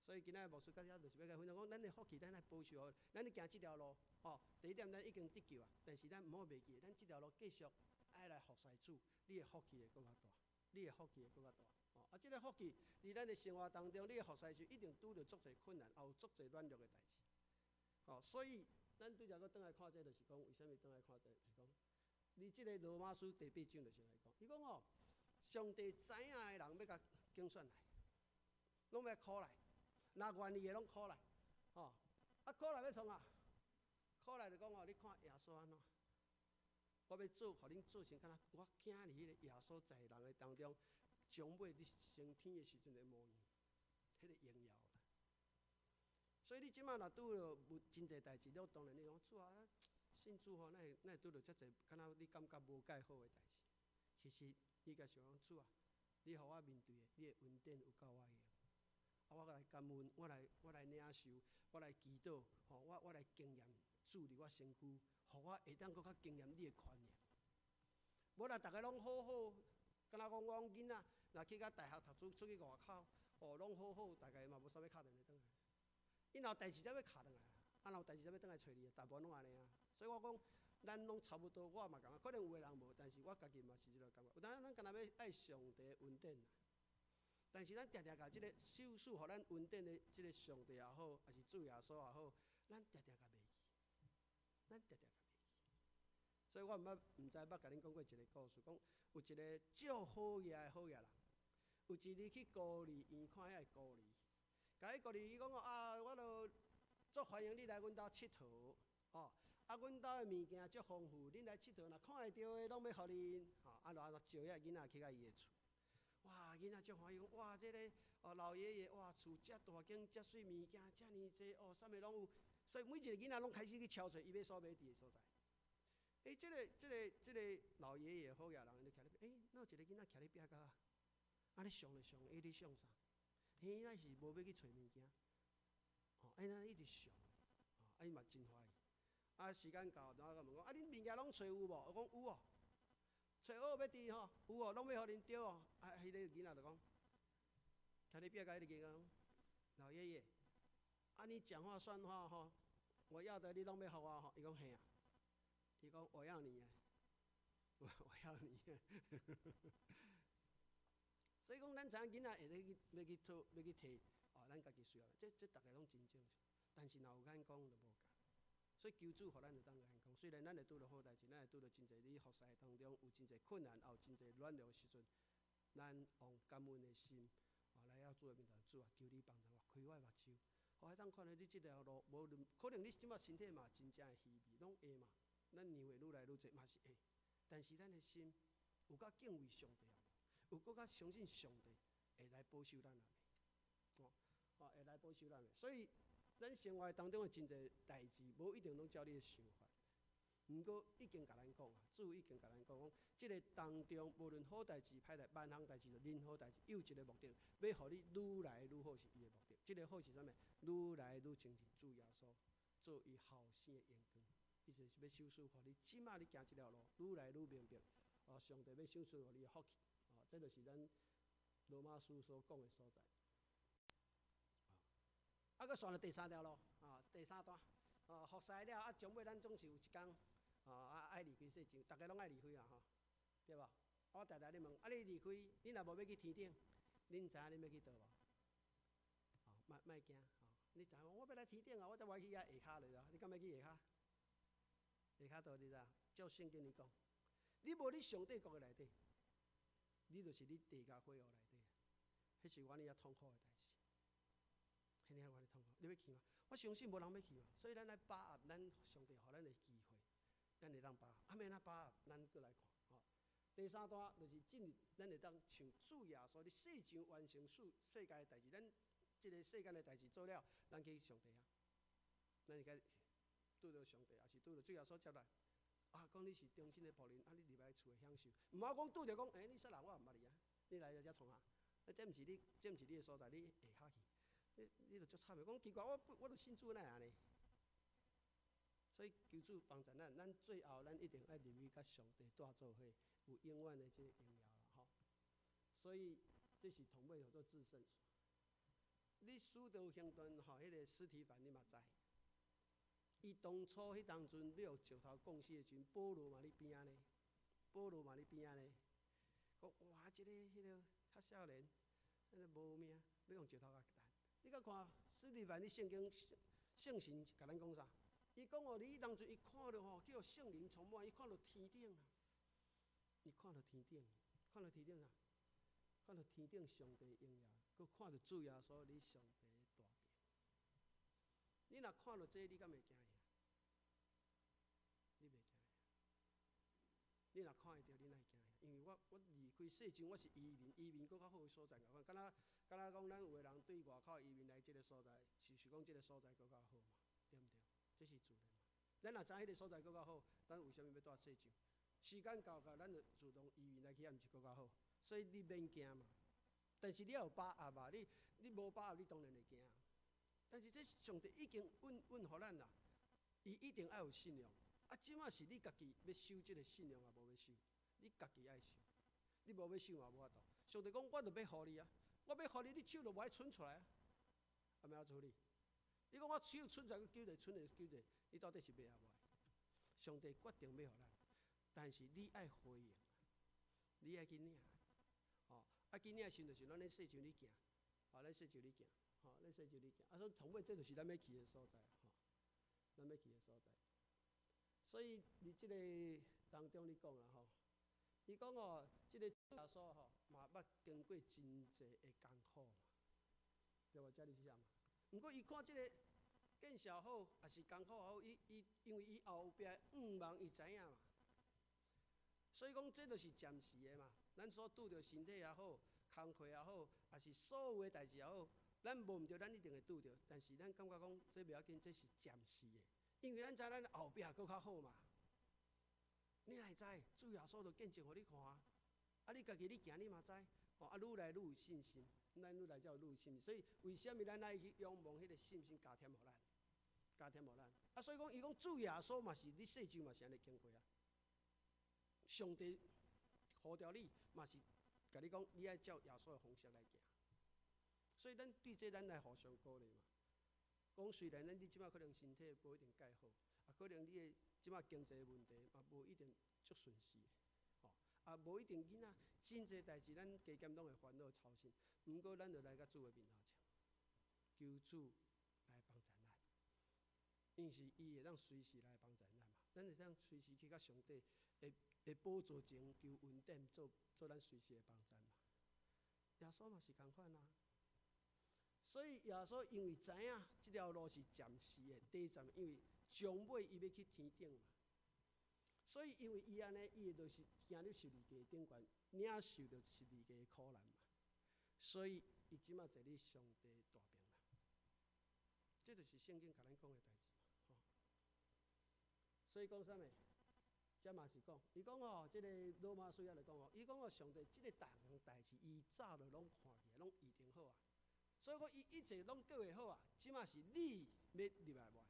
所以今仔牧师甲遮就是要甲分享讲，咱的福气，咱来保守好，咱咧行即条路，吼，第一点咱已经得救啊，但是咱毋好忘记，咱即条路继续爱来服侍主，你的福气会更较大，你的福气会更较大。哦，即个福气伫咱的生活当中，你的服侍时一定拄着足侪困难，也有足侪软弱的代志。哦，所以。咱对遮个倒来看，这就是讲，为什么倒来看这？是讲，你即个罗马书第8章就是来讲，伊讲哦，上帝知影的人要甲竞选来，拢要考来，若愿意的拢考来，哦，考来要创啊？考来就讲哦，你看耶稣安怎？我要做，互恁做成敢若我囝伫迄个耶稣在人的当中，将尾你升天的时阵的模样，迄个荣耀。所以你即摆若拄着真侪代志，你当然你讲主啊，信主吼，那会拄着遮侪，敢若你感觉无介好的代志。其实你甲想讲主啊，你互我面对的，你的恩典有够我用。我来感恩，我来领受，我来祈祷，吼，我来经验主伫我身躯，互我会当搁较经验你的宽容。无若大家拢好好，敢若讲我囝仔若去到大学读书，出去外口，哦，拢好好，大家嘛无啥物敲电话转来。因有代志才要敲转来，有代志才要转来找你，大部分拢安尼啊。所以我讲，咱拢差不多，我嘛感觉，可能有的人无，但是我家己嘛是即个感觉。有当咱敢若要爱上帝的恩典啦，但是咱常常甲即个受赐互咱恩典的即个上帝也好，还是主耶稣也好，咱常常甲袂记，咱常常甲袂记。所以我毋知捌甲恁讲过一个故事，讲有一个足好野的好野人，有一日去孤儿院看遐个孤儿。甲迄个伊讲哦我著足欢迎你来阮兜佚佗，哦，阮兜的物件足丰富，恁来佚佗，若看会到的拢要互恁，就安怎招遐囡仔去到伊的厝。哇，囡仔足欢喜，讲哇，这个老爷爷哇厝遮大间，遮水物件遮尔济，哦，啥物拢有，所以每一个囡仔拢开始去敲找伊要所买伫的所在。这个老爷爷好野人，就徛咧，哪有一个囡仔徛咧壁角啊？你想咧想，你想啥？咱是无要去找物件，哦，咱一直想，哦，伊嘛真欢喜。时间到，然后甲问讲，恁物件拢找有无？我讲有哦，找好要伫吼，有哦，拢要互恁着哦。迄个囡仔就讲，徛咧壁角迄个囡仔讲，老爷爷，你讲话算话吼，我要的你拢要互我吼。伊讲嘿啊，伊讲我要你，我要你。所以讲，咱知影囡仔会要去讨，要去摕，哦，咱家己需要，这大家拢真正常。但是若有眼光就无共。所以求主互咱就当眼光。虽然咱会拄着好代志，咱会拄着真侪你服侍当中有真侪困难，也有真侪软弱的时阵，咱用感恩的心，来到主的面前，主啊，求你帮助我，开我的目睭，互当看到你这条路，无论可能你即马身体嘛真正的虚微，拢会嘛，咱年岁愈来愈侪嘛是会，但是咱的心有较敬畏上帝。有搁较相信上帝会来保守咱的，会来保守咱的。所以咱生活当中的真侪代志，无一定拢照你的想法。毋过已经甲咱讲啊，主已经甲咱讲，即个当中无论好代志、歹代，万项代志就任何代志，有一个目的，要互你愈来愈好是伊的目的。即个好是啥物？愈来愈亲近主耶稣，做伊后生的缘故。意思是要修饰，互你即马你行即条路，愈来愈明白。上帝要修饰互你的福气。这就是咱罗马书所讲的所在。搁选了第三条路，第三段，服侍了，将尾咱总是有一天，爱离开世上，大家拢爱离开吼，对吧？我常常咧问，你离开，你若无要去天顶，恁知影恁要去倒无？莫惊，你知影我要来天顶啊，我才我去遐下骹咧，你敢要去下骹？下骹倒你知？照圣经里讲，你无你上帝国的内底，你就是你地下火湖内底，迄是我哩遐痛苦的代志。迄领我哩痛苦，你要去吗？我相信无人要去嘛，所以咱来把握咱上帝互咱的机会，咱会当把握。免咱把握，咱过来看。第三段就是进入，咱会当像主耶稣伫世上完成世界的代志，咱即个世间的代志做了，咱去上帝啊，咱应该拄着上帝，也是拄着主耶稣接来。讲你是忠心的仆人，你入来厝会享受。毋好讲拄着讲，你杀人我毋捌你啊，你来遮创啊？这毋是你，这毋是你的所在，你下骹去。你就足惨的，讲奇怪，我都信主哪会安尼？所以求主帮助咱最后咱一定爱入去甲上帝带做伙，有永远的这个荣耀啦吼。所以这是同尾叫做至圣所。你使徒行传迄个司提反你嘛知？伊当初迄当阵要石头降死的时阵，保罗嘛伫边仔呢，保罗嘛伫边仔呢，讲哇，这个迄个较少年，迄个无命，要用石头甲弹。你甲看，司提反，你圣经圣神甲咱讲啥？伊讲你当阵伊看到叫圣灵充满，伊看到天顶啊，伊看到天顶，看到天顶啊，看到天顶上帝荣耀，佮看到主耶稣你上帝的大名。你若看到这，你敢袂惊吓？你袂惊吓？你若看会到，你哪会惊吓？因为我离开世上，我是移民，移民搁较好的所在。敢若讲，咱有个人对外口移民来这个所在，是讲这个所在搁较好嘛？对毋对？这是自然嘛。咱若知影迄个所在搁较好，咱为什么要住世上？时间到咱就自动移民来去，毋是搁较好？所以你免惊嘛。但是你要有把握嘛，你无把握，你当然会惊。但是这上帝已经允互咱啦，伊一定要有信仰。即马是你家己要守这个信仰，也无要守，你家己爱守，你无要守嘛无法度。上帝讲，我就要互你啊，我要互你，你手就无爱伸出来啊，要安怎处理？你讲我手伸出来，救者伸来救者，你到底是要啊无爱？上帝决定要互咱，但是你爱回应，你爱去领。去领的时阵就是咱咧世上你行，咱世上你行，咱世上你行。所以同尾这就是咱要去的所在，咱要去的所在。所以伫即个当中，你讲啦伊讲即个主耶稣嘛捌经过真济的艰苦嘛，对无？这里是啥嘛？毋过伊看即个见效好，也是艰苦好，因为伊后壁忙伊知影嘛。所以讲，这就是暂时的嘛。咱所拄着身体也好，工课也好，也是所有的代志也好，咱无毋对，咱一定会拄着。但是咱感觉讲，这袂要紧，这是暂时的。因为咱知咱后壁搁较好嘛，你哪会知？主耶稣就见证互你看啊！你家己你行你嘛知，愈来愈有信心，咱愈来才有愈有信心。所以为什么咱爱去仰望迄个信心加添互咱？加添互咱。所以讲，伊讲主耶稣嘛是你世上嘛是安尼经过啊。上帝呼召你嘛是甲你讲，你爱照耶稣的方式来行。所以咱对这咱来互相鼓励嘛。讲虽然你即摆可能身体无一定介好，可能你的即摆经济问题嘛无一定足顺遂，无一定囡仔真济代志，咱加减拢会烦恼操心。毋过咱就来甲主的面头前，求主来帮助咱，因是伊会当随时来帮助咱嘛。咱会当随时去甲上帝的宝座前求恩典，做咱随时的帮助嘛。耶稣嘛是同款啊。所以耶稣因为知影这条路是暂时的，短暂的，因为将尾伊要去天顶嘛。所以因为伊安尼，伊就是行入十字架顶悬，领受着十字架的苦难嘛。所以伊即马坐伫上帝大边嘛。这就是圣经甲咱讲的代志嘛。所以讲啥物？这嘛是讲，伊讲哦，这个罗马书也来讲哦，伊讲哦，上帝这个大项代志，伊早就拢看起来，拢预定好啊。所以讲，伊一切拢计划好啊，即嘛是你要入来无？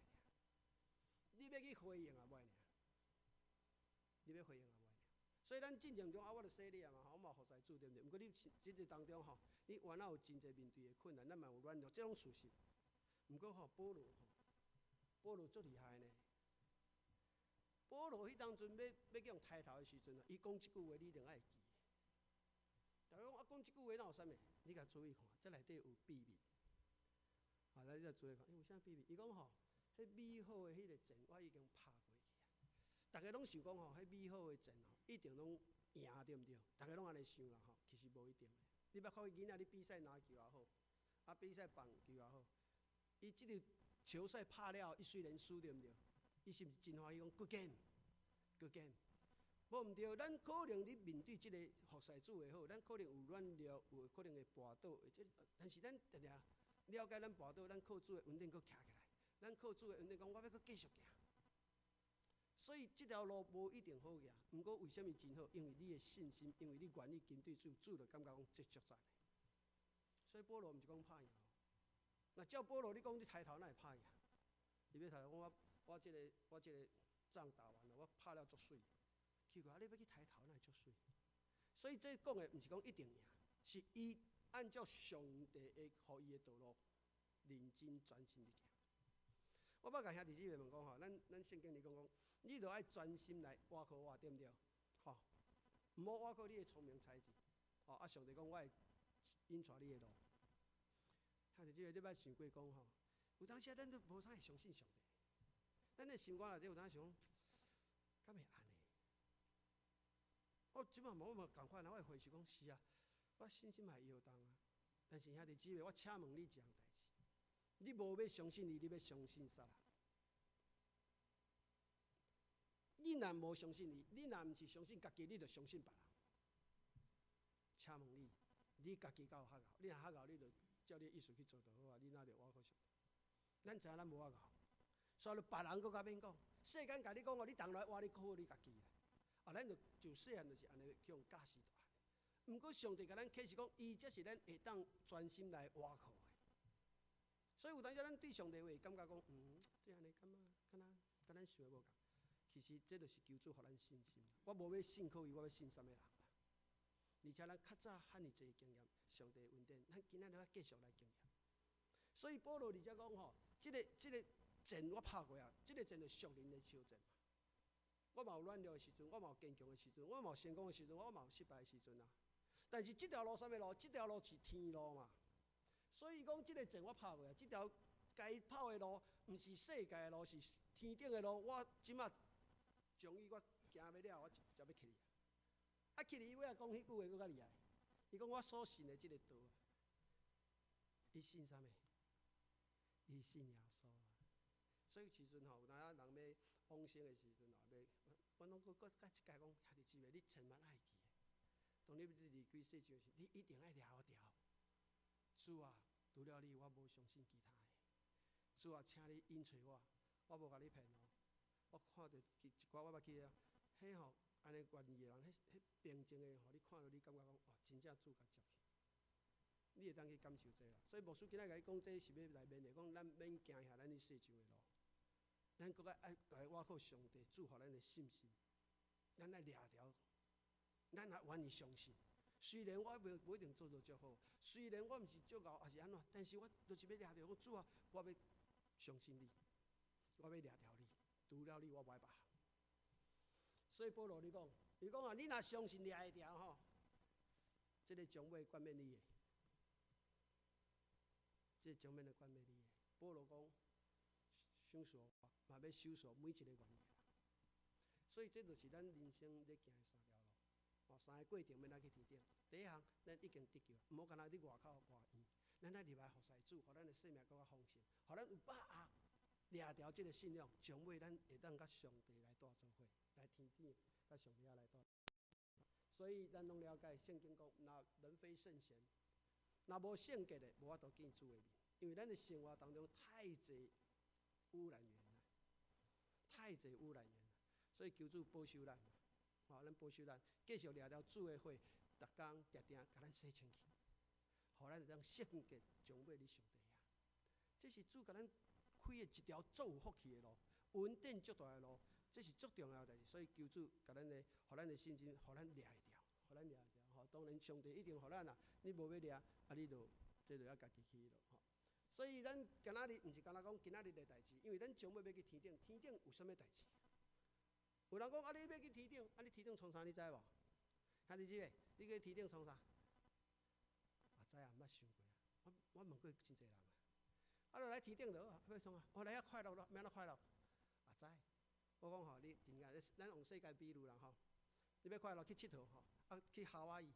你要去回应啊，无尔？你要回应啊，无尔？所以咱进程中啊，我著说你啊嘛，我嘛服侍主对不对？毋过你即个当中吼，你原来有真侪面对的困难，咱嘛有软弱，这种事实。毋过吼，保罗足厉害呢。保罗迄当阵要叫人抬头的时阵啊，伊讲即句话，你一定爱记。大家讲啊，讲即句话哪有啥物？你甲注意看，这内底有秘密。啊，咱你注意看，有啥秘密？伊讲吼，迄美好的迄个阵，我已经拍过去啊。大家拢想讲吼，迄美好的阵吼，一定拢赢对毋对？大家拢安尼想啦吼，其实无一定的。你捌看囡仔，你比赛拿球也好，啊比赛棒球也好，伊即个球赛拍了，伊虽然输对毋对？伊是毋是真欢喜讲 good game，good game？ 无毋对，咱可能你面对即个服侍主也好，咱可能有软弱，有可能会跋倒，但是咱定定了解咱跋倒，咱靠主的恩典，搁徛起来。咱靠主的恩典，讲我要搁继续行。所以即条路无一定好行，毋过为什么真好？因为你的信心，因为你愿意跟对主，主就感觉讲这足赞的。所以保罗毋是讲拍赢，那照保罗你讲你抬头，哪会拍赢？你要抬头，我即个仗打完了，我拍了足水。奇怪，你要去抬头，哪会足水？所以这讲的毋是讲一定赢，是伊按照上帝的予伊的道路，认真专心去行。我捌甲兄弟姊妹们讲吼，咱圣经里讲，你著爱专心来挖靠我，对毋对？吼，毋好挖靠你的聪明才智。吼，啊，上帝讲我会引带你的路。兄弟姊妹，你捌想过讲吼？有当时咱都无啥会相信上帝，咱的心肝内底有当时想，敢会安尼？我即摆我嘛共款，我会回想讲是啊，我信心嘛会摇动啊。但是兄弟姊妹，我请问你一样代志，你无要相信你，你要相信啥？你若无相信你若毋是相信家己，你就相信别人。请问你，你家己敢有学校？你若学校，你就照你意思去做就好啊。你哪着挖靠上？咱知影咱无学校，所以别人搁较免讲。世间甲你讲哦，你当来挖你靠你家己啊。啊，咱就细汉就是安尼去用教示大汉。毋过上帝甲咱启示讲，伊才是咱会当专心来挖靠的。所以有当时咱对上帝话感觉讲，这安尼敢咱想的无共。其实这就是求主互咱信心。我无要信靠伊，我要信什么人啦？而且咱较早汉尼侪经验，上帝恩典，咱今仔日要继续来经验。所以保罗而且讲吼，这个阵我拍过啊，这个阵就属灵的修正嘛。我嘛有软弱的时阵，我嘛有坚强的时阵，我嘛有成功的时阵，我嘛有失败的时阵啊。但是这条路啥物路？这条路是天路嘛。所以讲，这个阵我拍过啊，这条该跑的路，毋是世界的路，是天顶的路。我即马终于我行要了，我直接要去哩。啊去哩，伊尾仔讲迄句话佫较厉害。伊讲我所信的这个道，伊信啥物？伊信耶稣啊。所以时阵吼，有当人要往生的时阵吼，我拢佫甲一家讲，兄弟姊妹，你千万爱记，当你离开世上时，你一定爱了条。主啊，除了你，我无相信其他的。主啊，请你引找我无甲你骗哦。我看到一寡我捌去啊，迄吼安尼愿意的人，迄平静的吼，你看到你感觉讲，哦，真正主甲接去，你会当去感受这啦。所以牧师今仔甲你讲，这是要来勉励，讲咱免行下咱去世上的路，咱搁爱来挖靠上帝祝福咱的信心，咱来掠条，咱也愿意相信。虽然我无一定做到足好，虽然我毋是足敖，还是安怎，但是我就是要掠着讲主啊，我要相信你，我要掠着你，除了你我无爱别项。所以保罗你讲，伊讲啊，你若相信掠会着吼，这个将会冠冕你的，这将免会冠冕你的。保罗讲，享受嘛要享受每一个愿意的。所以这就是咱人生咧行的三条路。三个过程要咱去天顶。第一项，咱已经得救，毋好干那伫外口外院，咱来入来服侍主，互咱的生命更较丰盛，互咱有把握掠着这个信仰，将来咱会当甲上帝来带做伙，来天顶甲上帝来带。所以咱拢了解圣经讲，若人非圣贤，若无圣洁的，无法度见主的面。因为咱的生活当中太侪污染源了，太侪污染源了，所以求主保守咱，咱保守咱，继续抓条主的火，逐工定定，甲咱洗清气，互咱会当圣洁，将尾伫上帝遐。这是主甲咱开的一条祝福气的路，稳定足大的路，这是足重要的代志。所以求主甲咱的，互咱的信心，互咱抓会掉，互咱抓会掉。当然上帝一定互咱啊，你无要抓，你就这就要家己去咯。所以咱今仔日毋是干那讲今仔日的代志，因为咱将尾要去天顶，天顶有啥物代志？有人讲你要去天顶，你天顶创啥？你知无？兄弟姊妹，你去天顶创啥？知啊，毋捌想过啊。我问过真侪人啊，就来天顶就好啊，要创啊？来遐快乐咯，免那快乐。知。我讲吼，你真个，咱用世界比喻啦吼，你要快乐去佚佗吼，去夏威夷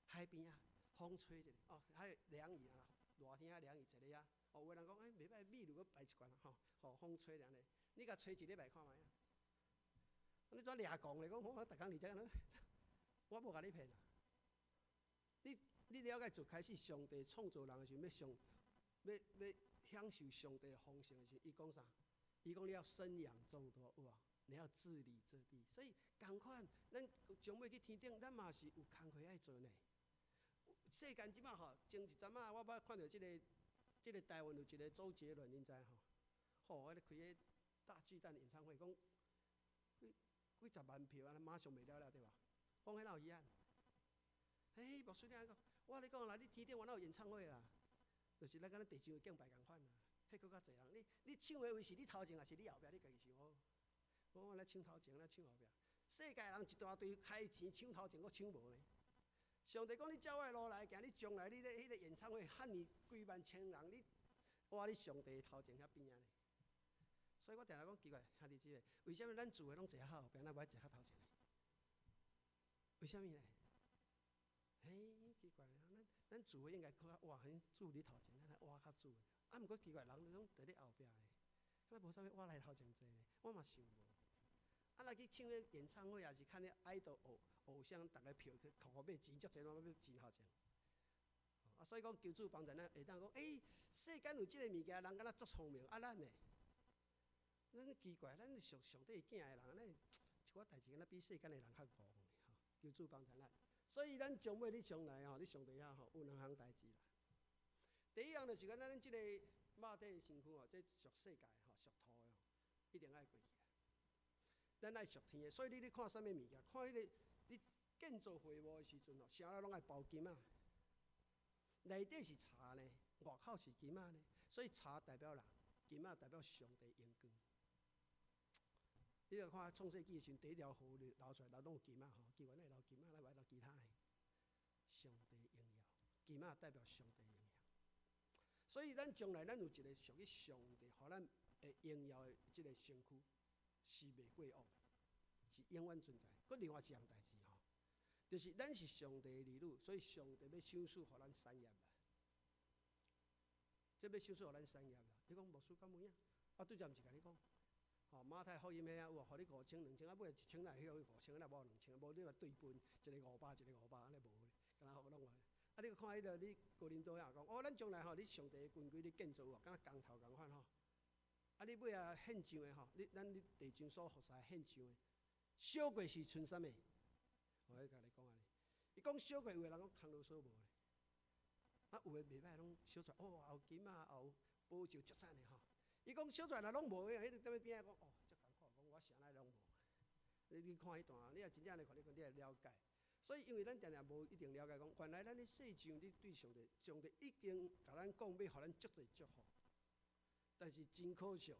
海边啊，风吹者还凉意啊，热天啊凉意坐咧遐。有个人讲，袂歹，秘鲁搁摆一罐吼，风吹凉咧，你甲吹一礼拜看卖啊？你怎掠讲咧？讲我逐工伫遮呢，我无甲你骗啊。你了解就开始上帝创造人的时候，要享受上帝的丰盛的时候，伊讲啥？伊讲你要生养众多，有无？你要治理这地。所以同款，咱将要去天顶，咱嘛是有工课爱做呢。世间即摆吼，前一阵仔我捌看到即个台湾有一个周杰伦，恁知吼？迄个开个大巨蛋演唱会，讲几十万票啊，马上卖了对吧？讲迄哪有遗憾？牧师你讲，我咧讲啦，你天顶我哪有演唱会啦？就是咱敢若地上的敬拜共款啦，迄搁较侪人。你唱的位是你头前，还是你后壁？你家己想好。我来唱头前，来唱后壁。世界人一大堆开钱抢头前，我抢无呢。上帝讲你照我的路来行，你将来你咧迄个演唱会遐尼几万千人，你上帝头前遐边啊呢？所以我定定讲奇怪，兄弟姊妹，为什么咱住的拢坐较后边，咱无爱坐较头前呢？为什么呢？奇怪了，咱住的应该靠较活，住你头前，咱来活较住。毋过奇怪，人拢伫咧后壁呢，咱无啥物活来头前坐呢？我嘛想无。来去唱个演唱会，也是看咧爱豆偶像，逐个票去头买钱，足侪拢要钱头前。所以讲求主帮助咱，会当讲，世间有即个物件，人敢若足聪明，咱呢？咱奇怪，咱上帝囝的人，咱一寡代志敢若比世间的人较戆呢。求主帮助咱。所以咱将尾你上来吼，你上帝遐吼有两项代志啦。第一样就是讲咱即个肉体的身躯吼，这属世界吼，属土的吼，一定爱过去。咱爱属天的，所以你看啥物物件？看迄个你建造会幕的时阵吼，啥啦拢爱包金啊。内底是茶呢，外口是金啊呢。所以茶代表人，金啊代表上帝荣光。你著看创世纪的时阵，第一条河流出来，拢有金啊吼，基本内流金啊，来流其他的。上帝荣耀，金啊代表上帝荣耀。所以咱将来咱有一个属于上帝，互咱会荣耀的即个身躯，是袂过往，是永远存在。搁另外一样代志吼，就是咱是上帝的儿女，所以上帝要赏赐互咱产业啦。这要赏赐互咱产业啦。你讲牧师敢有影？对者毋是甲你讲。马太福音遐有，互你5000、2000，尾1000来迄个5000，那无2000，无你嘛对分，一个500，一个500，安尼无，敢若弄完。你看迄个你哥林多也讲，咱将来吼，你上帝的军规你建造敢若工头共款吼。你尾啊献上的吼，咱地上所服侍献上的，小过是剩啥物？我甲你讲安尼，伊讲小过有个人讲空啰嗦无咧，有诶袂歹拢小出来，后金啊，后保守足产的吼。伊讲小出来拢无个，迄个踮边仔讲足艰苦，讲我啥来拢无。你看迄段，你若真正来看，你会了解。所以因为咱定定无一定了解，讲原来咱咧世上，你对上帝已经甲咱讲，要互咱足侪祝福。但是真可惜，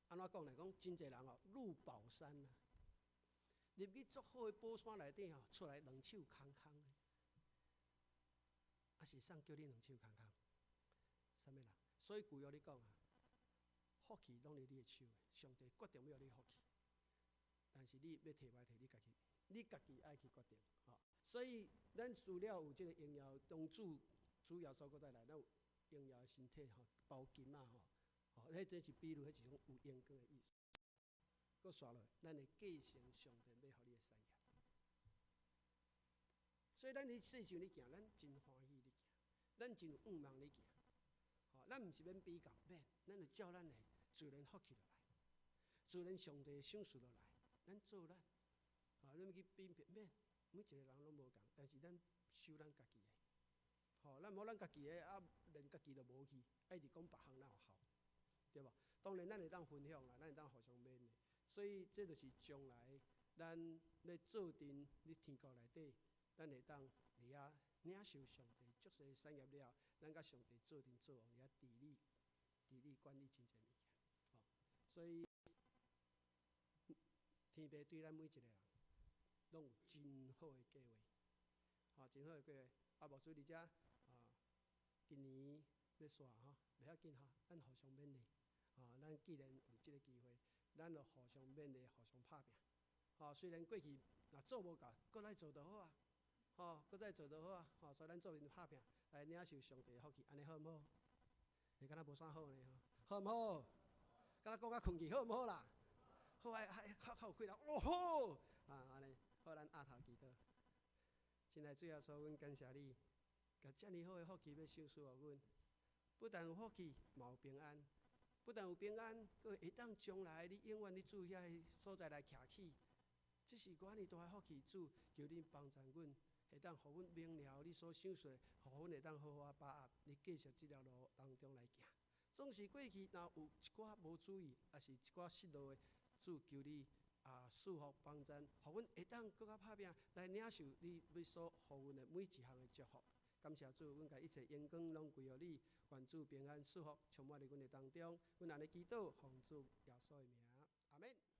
安怎讲呢？讲真侪人吼入宝山啊，入去足好的宝山内底吼，出来两手空空的，是啥叫你两手空空？啥物人？所以旧约你讲啊，福气拢伫你的手的，上帝决定要你福气，但是你要摕歹摕，你家己爱去决定，所以咱除了有即个荣耀，当主耶稣搁再来，咱有荣耀的身体吼，包金啊吼，迄是比如迄一种有荣光的意思。搁刷落，咱会继承上帝要互你的产业。所以咱伫世上你行，咱真欢喜你行，咱真有望你行。咱毋是免比较，免，咱就照咱的自然福气落来，自然上帝赏赐落来，咱做咱，咱去比免，每一个人拢无共，但是咱守咱家己的，咱无咱家己的连家己都无去，一直讲别项哪有效，对无？当然咱会当分享啦，咱会当互相勉励，所以这就是将来咱咧做阵咧天国内底，咱会当伫遐领受上帝足些产业了，咱甲上帝做阵做王，伫遐治理管理真侪物件，所以天父对咱每一个人拢有真好的计划，真好的计划。牧师伫遮今年要煞袂要紧咱互相勉励，咱既然有即个机会，咱就互相勉励，互相拍拼。虽然过去若做无够，搁来做就好搁再做就好所以咱做阵拍拼，来领受上帝的福气，安尼好毋好？会敢若无啥好呢？好毋好？敢若讲甲困去好毋好啦？好还较有气力，好安尼，好咱压头祈祷。亲爱主耶稣，阮感谢你，甲遮尔好的福气要赏赐互阮，不但有福气，嘛有平安。不但有平安，佫会当将来你永远你住遐个所在来徛起。这是我尼大的福气，主求你帮助阮，会当互阮明了你所赏赐的，互阮会当好好把握，你继续这条路当中来行。总是过去若有一寡无注意，也是一寡失落的，主求你赐福帮助，互阮会当更较拍拼来领受你要所互阮的每一项的祝福。感谢主，阮甲一切荣光拢归予你，愿主平安赐福充满伫阮的当中。阮安尼祈祷，奉主耶稣的名，阿门。